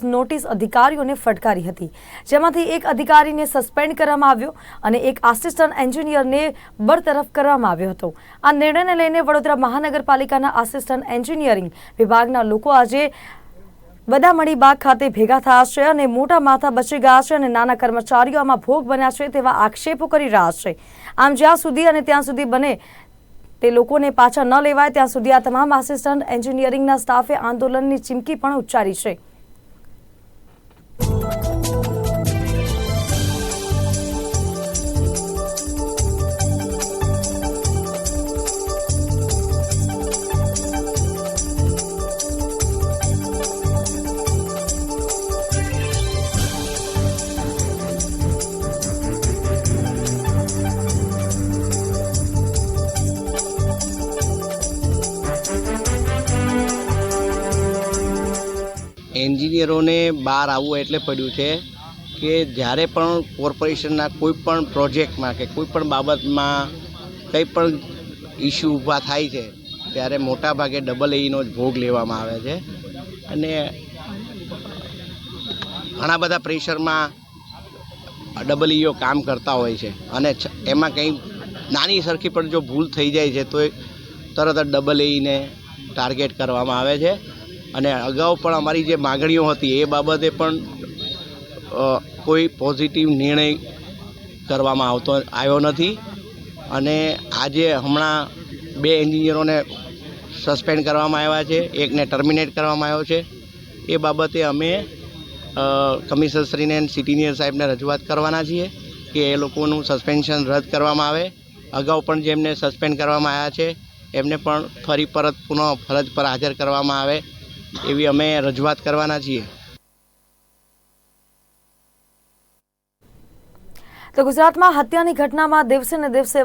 Notice અધિકારીઓને ફટકારી હતી, જેમાંથી એક અધિકારીને સસ્પેન્ડ કરવામાં આવ્યો અને એક આસિસ્ટન્ટ એન્જિનિયરને બરતરફ કરવામાં આવ્યો હતો। આ નિર્ણયને લઈને વડોદરા મહાનગરપાલિકાના આસિસ્ટન્ટ એન્જિનિયરિંગ વિભાગના લોકો આજે બદામણી બાગ ખાતે ભેગા થયા છે અને મોટા માથા બચી ગયા છે અને નાના કર્મચારીઓ આમાં ભોગ બન્યા છે તેવા આક્ષેપો કરી રહ્યા છે। આમ જ્યાં સુધી અને ત્યાં સુધી બને તે લોકોને પાછા ન લેવાય ત્યાં સુધી આ તમામ આસિસ્ટન્ટ એન્જિનિયરિંગના સ્ટાફે આંદોલનની ચીમકી પણ ઉચ્ચારી છે। એન્જિનિયરોને બહાર આવવું એટલે પડ્યું છે કે જ્યારે પણ કોર્પોરેશનના કોઈ પણ પ્રોજેક્ટમાં કે કોઈ પણ બાબતમાં કંઈ પણ ઇસ્યુ ઊભા થાય છે ત્યારે મોટાભાગે ડબલ એનો જ ભોગ લેવામાં આવે છે અને ઘણા બધા પ્રેશરમાં ડબલ ઈઓ કામ કરતા હોય છે અને એમાં કંઈ નાની સરખી પણ જો ભૂલ થઈ જાય છે તો તરત જ ડબલ એને ટાર્ગેટ કરવામાં આવે છે। અને અગાઉ પણ અમારી જે માગણીઓ હતી એ બાબતે પણ કોઈ પોઝિટિવ નિર્ણય કરવામાં આવ્યો નથી અને આજે હમણાં 2 એન્જિનિયરોને સસ્પેન્ડ કરવામાં આવ્યા છે, એકને ટર્મિનેટ કરવામાં આવ્યો છે। એ બાબતે અમે કમિશનરશ્રીને સિટી સાહેબને રજૂઆત કરવાના છીએ કે એ લોકોનું સસ્પેન્શન રદ કરવામાં આવે। અગાઉ પણ જેમને સસ્પેન્ડ કરવામાં આવ્યા છે એમને પણ ફરી પરત પુનઃ ફરજ પર હાજર કરવામાં આવે એવી અમે રજૂઆત કરવાના છીએ। તો ગુજરાતમાં હત્યાની ઘટનામાં દિવસે ને દિવસે